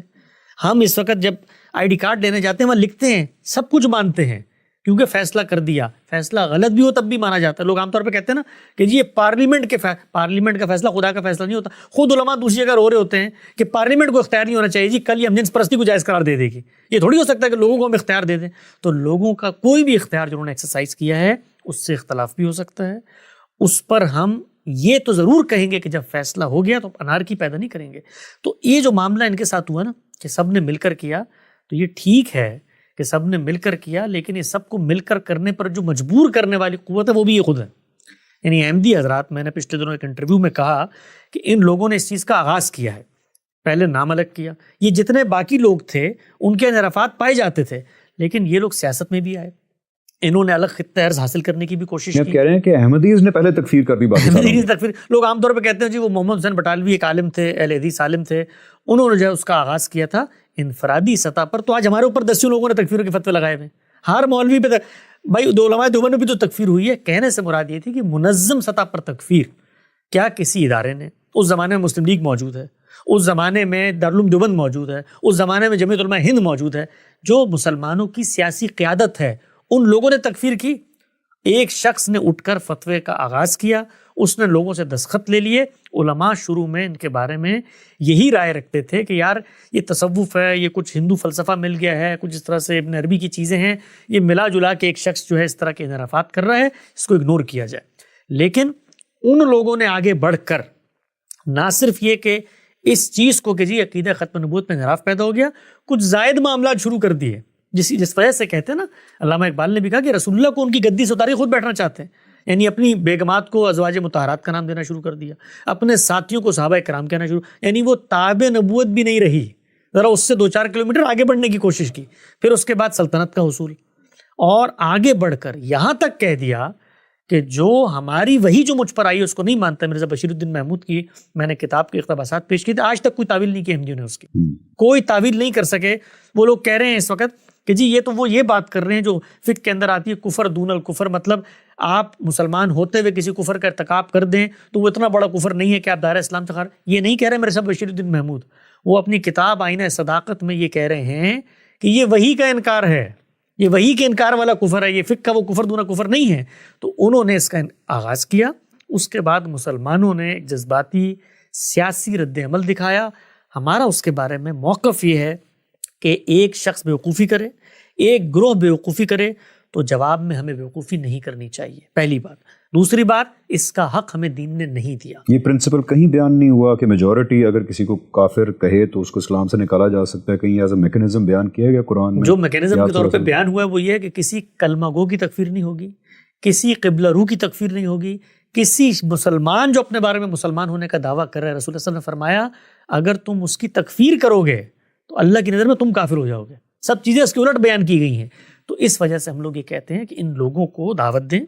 ہم اس وقت جب آئی ڈی کارڈ لینے جاتے ہیں وہاں لکھتے ہیں، سب کچھ مانتے ہیں کیونکہ فیصلہ کر دیا. فیصلہ غلط بھی ہو تب بھی مانا جاتا ہے. لوگ عام طور پہ کہتے ہیں نا کہ جی یہ پارلیمنٹ کا فیصلہ خدا کا فیصلہ نہیں ہوتا. خود علماء دوسری جگہ رو رہے ہوتے ہیں کہ پارلیمنٹ کو اختیار نہیں ہونا چاہیے جی، کل یہ ہم جنس پرستی کو جائز قرار دے دے گی. یہ تھوڑی ہو سکتا ہے کہ لوگوں کو ہم اختیار دے دیں. تو لوگوں کا کوئی بھی اختیار جو انہوں نے ایکسرسائز کیا ہے اس سے اختلاف بھی ہو سکتا ہے. اس پر ہم یہ تو ضرور کہیں گے کہ جب فیصلہ ہو گیا تو انارکی پیدا نہیں کریں گے. تو یہ جو معاملہ ان کے ساتھ ہوا نا کہ سب نے مل کر کیا، تو یہ ٹھیک ہے کہ سب نے مل کر کیا، لیکن یہ سب کو مل کر کرنے پر جو مجبور کرنے والی قوت ہے وہ بھی یہ خود ہے. یعنی احمدی حضرات، میں نے پچھلے دنوں ایک انٹرویو میں کہا کہ ان لوگوں نے اس چیز کا آغاز کیا ہے، پہلے نام الگ کیا. یہ جتنے باقی لوگ تھے ان کے انحرافات پائے جاتے تھے، لیکن یہ لوگ سیاست میں بھی آئے، انہوں نے الگ خطہ ارض حاصل کرنے کی بھی کوشش کی. کہہ رہے ہیں کہ احمدیز نے پہلے تکفیر کر دی. تکفیر لوگ عام طور پہ کہتے ہیں جی وہ محمد حسین بٹالوی ایک عالم تھے، اہل حدیث عالم تھے، انہوں نے جو ہے اس کا آغاز کیا تھا انفرادی سطح پر. تو آج ہمارے اوپر 10 لوگوں نے تکفیر کے فتوے لگائے ہوئے. ہر مولوی پہ بھائی دو علماء دیوبند میں بھی تو تکفیر ہوئی ہے. کہنے سے مراد یہ تھی کہ منظم سطح پر تکفیر کیا کسی ادارے نے، اس زمانے میں مسلم لیگ موجود ہے، اس زمانے میں دارالعلوم دیوبند موجود ہے، اس زمانے میں جمعیت علماء ہند موجود ہے، جو مسلمانوں کی سیاسی قیادت ہے، ان لوگوں نے تکفیر کی. ایک شخص نے اٹھ کر فتوے کا آغاز کیا، اس نے لوگوں سے دستخط لے لیے. علماء شروع میں ان کے بارے میں یہی رائے رکھتے تھے کہ یار یہ تصوف ہے، یہ کچھ ہندو فلسفہ مل گیا ہے، کچھ اس طرح سے ابن عربی کی چیزیں ہیں، یہ ملا جلا کے ایک شخص جو ہے اس طرح کے انحرافات کر رہا ہے، اس کو اگنور کیا جائے. لیکن ان لوگوں نے آگے بڑھ کر نہ صرف یہ کہ اس چیز کو کہ جی عقیدہ ختم نبوت میں انحراف پیدا ہو گیا، کچھ زائد معاملات شروع کر دیے. جس وجہ سے کہتے ہیں نا، علامہ اقبال نے بھی کہا کہ رسول اللہ کو ان کی گدی سے اتاری خود بیٹھنا چاہتے ہیں. یعنی اپنی بیگمات کو ازواج مطہرات کا نام دینا شروع کر دیا، اپنے ساتھیوں کو صحابہ کرام کہنا شروع. یعنی وہ تابع نبوت بھی نہیں رہی، ذرا اس سے 2-4 کلومیٹر آگے بڑھنے کی کوشش کی. پھر اس کے بعد سلطنت کا حصول، اور آگے بڑھ کر یہاں تک کہہ دیا کہ جو ہماری وہی جو مجھ پر آئی اس کو نہیں مانتا. مرزا بشیر الدین محمود کی میں نے کتاب کے اقتباسات پیش کی تھے، آج تک کوئی تعویل نہیں کی احمدیوں نے، اس کی کوئی تعویل نہیں کر سکے. وہ لوگ کہہ رہے ہیں اس وقت کہ جی یہ تو وہ یہ بات کر رہے ہیں جو فقہ کے اندر آتی ہے، کفر دون الکفر، مطلب آپ مسلمان ہوتے ہوئے کسی کفر کا ارتکاب کر دیں تو وہ اتنا بڑا کفر نہیں ہے کہ آپ دائرہ اسلام سے خارج. یہ نہیں کہہ رہے میرے صاحب بشیر الدین محمود، وہ اپنی کتاب آئینہ صداقت میں یہ کہہ رہے ہیں کہ یہ وہی کا انکار ہے، یہ وہی کے انکار والا کفر ہے، یہ فقہ کا وہ کفر دون کفر نہیں ہے. تو انہوں نے اس کا آغاز کیا. اس کے بعد مسلمانوں نے جذباتی سیاسی رد عمل دکھایا. ہمارا اس کے بارے میں موقف یہ ہے کہ ایک شخص بیوقوفی کرے، ایک گروہ بیوقوفی کرے تو جواب میں ہمیں بیوقوفی نہیں کرنی چاہیے، پہلی بات۔ دوسری بات، اس کا حق ہمیں دین نے نہیں دیا۔ یہ پرنسپل کہیں بیان نہیں ہوا کہ میجورٹی اگر کسی کو کافر کہے تو اس کو اسلام سے نکالا جا سکتا ہے، کہیں ایز اے میکنزم بیان کیا گیا قرآن میں؟ جو میکنزم کے طور پہ بیان ہوا ہے وہ یہ ہے کہ کسی کلمہ گو کی تکفیر نہیں ہوگی، کسی قبلہ رو کی تکفیر نہیں ہوگی، کسی مسلمان جو اپنے بارے میں مسلمان ہونے کا دعویٰ کر رہا ہے، رسول اللہ صلی اللہ علیہ وسلم نے فرمایا اگر تم اس کی تکفیر کرو گے تو اللہ کی نظر میں تم کافر ہو جاؤ گے۔ سب چیزیں اس کے الٹ بیان کی گئی ہیں۔ تو اس وجہ سے ہم لوگ یہ کہتے ہیں کہ ان لوگوں کو دعوت دیں،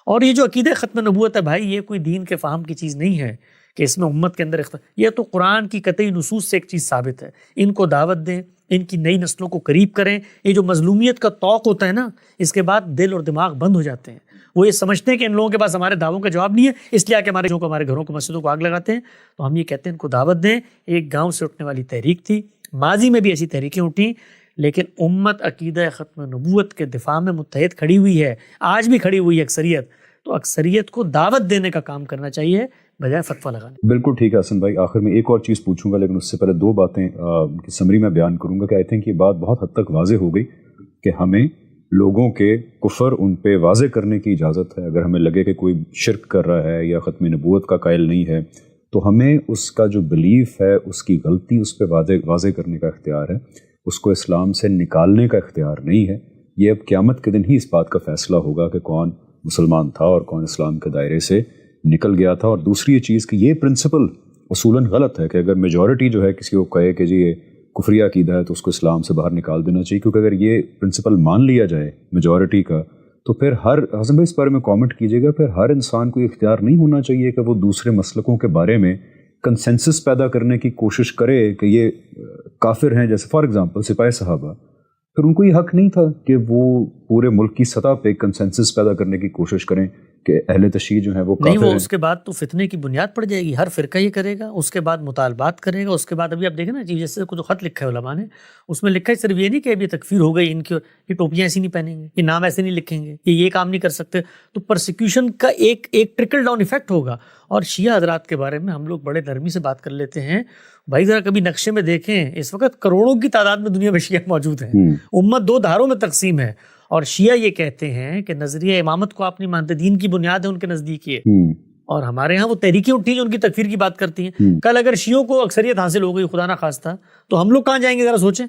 اور یہ جو عقیدہ ختم نبوت ہے بھائی، یہ کوئی دین کے فہم کی چیز نہیں ہے کہ اس میں امت کے اندر یہ تو قرآن کی قطعی نصوص سے ایک چیز ثابت ہے۔ ان کو دعوت دیں، ان کی نئی نسلوں کو قریب کریں۔ یہ جو مظلومیت کا طوق ہوتا ہے نا، اس کے بعد دل اور دماغ بند ہو جاتے ہیں۔ وہ یہ سمجھتے ہیں کہ ان لوگوں کے پاس ہمارے دعووں کا جواب نہیں ہے، اس لیے کہ ہمارے گھروں کو مسجدوں کو آگ لگاتے ہیں۔ تو ہم یہ کہتے ہیں ان کو دعوت دیں۔ ایک گاؤں سے اٹھنے والی تحریک تھی، ماضی میں بھی ایسی تحریکیں اٹھیں، لیکن امت عقیدہ ختم نبوت کے دفاع میں متحد کھڑی ہوئی ہے، آج بھی کھڑی ہوئی ہے اکثریت۔ تو اکثریت کو دعوت دینے کا کام کرنا چاہیے بجائے فتویٰ لگانے۔ بالکل ٹھیک ہے حسن بھائی، آخر میں ایک اور چیز پوچھوں گا، لیکن اس سے پہلے دو باتیں کی سمری میں بیان کروں گا کہ آئی تھنک یہ بات بہت حد تک واضح ہو گئی کہ ہمیں لوگوں کے کفر ان پہ واضح کرنے کی اجازت ہے۔ اگر ہمیں لگے کہ کوئی شرک کر رہا ہے یا ختم نبوت کا قائل نہیں ہے تو ہمیں اس کا جو بلیف ہے، اس کی غلطی اس پہ واضح کرنے کا اختیار ہے، اس کو اسلام سے نکالنے کا اختیار نہیں ہے۔ یہ اب قیامت کے دن ہی اس بات کا فیصلہ ہوگا کہ کون مسلمان تھا اور کون اسلام کے دائرے سے نکل گیا تھا۔ اور دوسری یہ چیز کہ یہ پرنسپل اصولاً غلط ہے کہ اگر میجورٹی جو ہے کسی کو کہے کہ جی یہ کفریہ عقیدہ ہے تو اس کو اسلام سے باہر نکال دینا چاہیے، کیونکہ اگر یہ پرنسپل مان لیا جائے میجورٹی کا تو پھر حسن بھائی اس بارے میں کامنٹ کیجیے گا، پھر ہر انسان کو اختیار نہیں ہونا چاہیے کہ وہ دوسرے مسلکوں کے بارے میں کنسنسس پیدا کرنے کی کوشش کرے کہ یہ کافر ہیں۔ جیسے فار ایگزامپل سپاہی صحابہ، پھر ان کو یہ حق نہیں تھا کہ وہ پورے ملک کی سطح پہ کنسنسس پیدا کرنے کی کوشش کریں کہ اہل تشیع جو ہیں وہ کافر ہیں۔ نہیں، وہ اس کے بعد تو فتنے کی بنیاد پڑ جائے گی، ہر فرقہ یہ کرے گا، اس کے بعد مطالبات کرے گا، اس کے بعد ابھی آپ دیکھیں نا چیف جسٹس کو جو خط لکھا ہے علماء نے، اس میں لکھا ہے صرف یہ نہیں کہ ابھی تکفیر ہو گئی ان کی، یہ ٹوپیاں ایسی نہیں پہنیں گے، یہ نام ایسے نہیں لکھیں گے، یہ کام نہیں کر سکتے۔ تو پرسیکیوشن کا ایک ٹرکل ڈاؤن ایفیکٹ ہوگا۔ اور شیعہ حضرات کے بارے میں ہم لوگ بڑے نرمی سے بات کر لیتے ہیں، بھائی ذرا کبھی نقشے میں دیکھیں، اس وقت کروڑوں کی تعداد میں دنیا میں شیعہ موجود ہیں، امت دو دھاروں میں تقسیم ہے، اور شیعہ یہ کہتے ہیں کہ نظریہ امامت کو آپ نہیں مانتے، دین کی بنیاد ہے ان کے نزدیک یہ، اور ہمارے ہاں وہ تحریکیں اٹھی جو ان کی تکفیر کی بات کرتی ہیں۔ کل اگر شیعوں کو اکثریت حاصل ہو گئی خدا نہ خواستہ تو ہم لوگ کہاں جائیں گے ذرا سوچیں،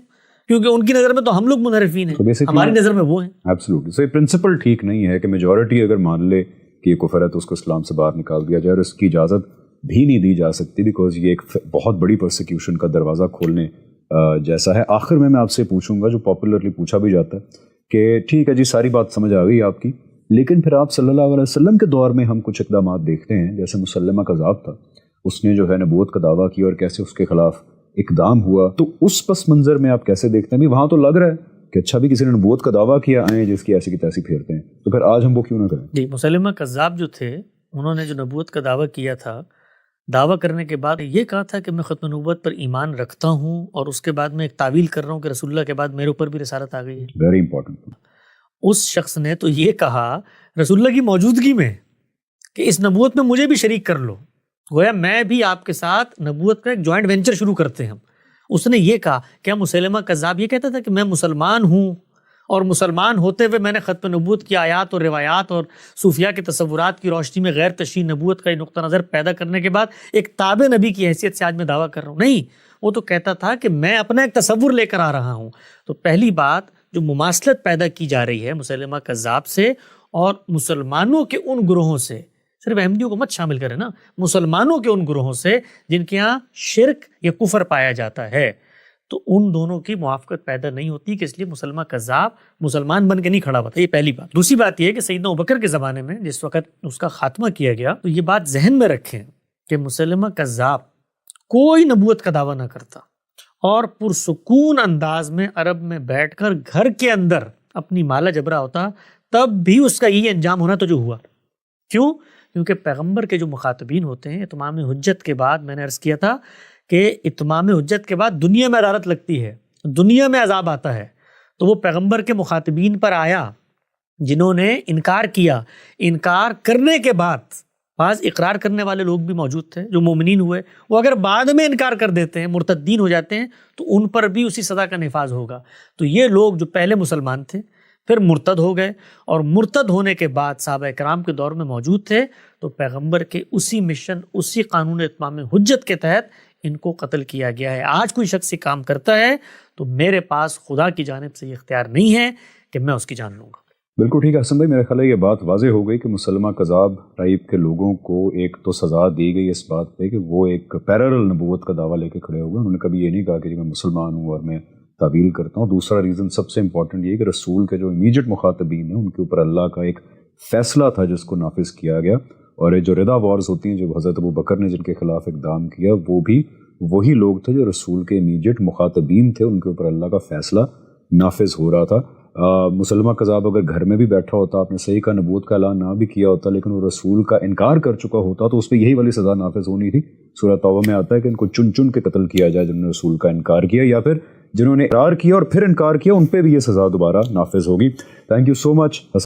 کیونکہ ان کی نظر میں تو ہم لوگ منحرفین ہیں، ہماری نظر میں وہ ہیں۔ ایبسلیوٹلی، سو یہ پرنسپل ٹھیک نہیں ہے کہ میجورٹی اگر مان لے کہ یہ کفر ہے تو اس کو اسلام سے باہر نکال دیا جائے، اور اس کی اجازت بھی نہیں دی جا سکتی، بیکاز یہ ایک بہت بڑی پرسیکیوشن کا دروازہ کھولنے جیسا ہے۔ آخر میں آپ سے پوچھوں گا جو پاپولرلی پوچھا بھی جاتا ہے کہ ٹھیک ہے جی ساری بات سمجھ آ گئی آپ کی، لیکن پھر آپ صلی اللہ علیہ وسلم کے دور میں ہم کچھ اقدامات دیکھتے ہیں، جیسے مسلمہ کذاب تھا، اس نے جو ہے نبوت کا دعویٰ کیا اور کیسے اس کے خلاف اقدام ہوا، تو اس پس منظر میں آپ کیسے دیکھتے ہیں؟ وہاں تو لگ رہا ہے کہ اچھا بھی کسی نے نبوت کا دعویٰ کیا، آئیں جس کی ایسی کی تیسی پھیرتے ہیں، تو پھر آج ہم وہ کیوں نہ کریں؟ جی، مسلمہ کذاب جو تھے انہوں نے جو نبوت کا دعویٰ کیا تھا، دعویٰ کرنے کے بعد یہ کہا تھا کہ میں ختم نبوت پر ایمان رکھتا ہوں، اور اس کے بعد میں ایک تعویل کر رہا ہوں کہ رسول اللہ کے بعد میرے اوپر بھی رسالت آ گئی ہے۔ Very important. اس شخص نے تو یہ کہا رسول اللہ کی موجودگی میں کہ اس نبوت میں مجھے بھی شریک کر لو، گویا میں بھی آپ کے ساتھ نبوت کا ایک جوائنٹ وینچر شروع کرتے ہیں۔ اس نے یہ کہا کہ مسلمہ کذاب یہ کہتا تھا کہ میں مسلمان ہوں، اور مسلمان ہوتے ہوئے میں نے ختم نبوت کی آیات اور روایات اور صوفیہ کے تصورات کی روشنی میں غیر تشریح نبوت کا یہ نقطہ نظر پیدا کرنے کے بعد ایک تابع نبی کی حیثیت سے آج میں دعویٰ کر رہا ہوں۔ نہیں، وہ تو کہتا تھا کہ میں اپنا ایک تصور لے کر آ رہا ہوں۔ تو پہلی بات جو مماثلت پیدا کی جا رہی ہے مسلمہ کذاب سے اور مسلمانوں کے ان گروہوں سے، صرف احمدیوں کو مت شامل کریں نا، مسلمانوں کے ان گروہوں سے جن کے ہاں شرک یا کفر پایا جاتا ہے، تو ان دونوں کی موافقت پیدا نہیں ہوتی، کہ اس لیے مسلمہ کذاب مسلمان بن کے نہیں کھڑا ہوا تھا۔ یہ پہلی بات۔ دوسری بات یہ ہے کہ سیدنا ابوبکر کے زمانے میں جس وقت اس کا خاتمہ کیا گیا، تو یہ بات ذہن میں رکھیں کہ مسلمہ کذاب کوئی نبوت کا دعویٰ نہ کرتا، اور پرسکون انداز میں عرب میں بیٹھ کر گھر کے اندر اپنی مالا جبرا ہوتا، تب بھی اس کا یہی انجام ہونا تو جو ہوا۔ کیوں؟ کیونکہ پیغمبر کے جو مخاطبین ہوتے ہیں، اتمام حجت کے بعد، میں نے عرض کیا تھا کہ اتمام حجت کے بعد دنیا میں عدالت لگتی ہے، دنیا میں عذاب آتا ہے، تو وہ پیغمبر کے مخاطبین پر آیا جنہوں نے انکار کیا۔ انکار کرنے کے بعد بعض اقرار کرنے والے لوگ بھی موجود تھے جو مومنین ہوئے، وہ اگر بعد میں انکار کر دیتے ہیں، مرتدین ہو جاتے ہیں، تو ان پر بھی اسی سزا کا نفاذ ہوگا۔ تو یہ لوگ جو پہلے مسلمان تھے پھر مرتد ہو گئے، اور مرتد ہونے کے بعد صحابہ کرام کے دور میں موجود تھے، تو پیغمبر کے اسی مشن، اسی قانون اتمام حجت کے تحت ان کو قتل کیا گیا ہے۔ آج کوئی شخص یہ کام کرتا ہے تو میرے پاس خدا کی جانب سے یہ اختیار نہیں ہے کہ میں اس کی جان لوں گا۔ بالکل ٹھیک ہے حسن بھائی، میرا خیال ہے یہ بات واضح ہو گئی کہ مسلمہ کذاب ٹائپ کے لوگوں کو ایک تو سزا دی گئی اس بات پہ کہ وہ ایک پیرالل نبوت کا دعویٰ لے کے کھڑے ہو گئے۔ انہوں نے کبھی یہ نہیں کہا کہ میں مسلمان ہوں اور میں تعویل کرتا ہوں۔ دوسرا ریزن سب سے امپورٹنٹ یہ کہ رسول کے جو امیجیٹ مخاطبین ہیں ان کے اوپر اللہ کا ایک فیصلہ تھا جس کو نافذ کیا گیا، اور جو ردا وارز ہوتی ہیں جو حضرت ابو بکر نے جن کے خلاف اقدام کیا، وہ بھی وہی لوگ تھے جو رسول کے امیجیٹ مخاطبین تھے، ان کے اوپر اللہ کا فیصلہ نافذ ہو رہا تھا۔ مسلمہ کذاب اگر گھر میں بھی بیٹھا ہوتا، آپ نے صحیح کا نبوت کا اعلان نہ بھی کیا ہوتا، لیکن وہ رسول کا انکار کر چکا ہوتا تو اس پہ یہی والی سزا نافذ ہونی تھی۔ سورہ توبہ میں آتا ہے کہ ان کو چن چن کے قتل کیا جائے جنہوں نے رسول کا انکار کیا، یا پھر جنہوں نے اقرار کیا اور پھر انکار کیا ان پہ بھی یہ سزا دوبارہ نافذ ہوگی۔ Thank you so much.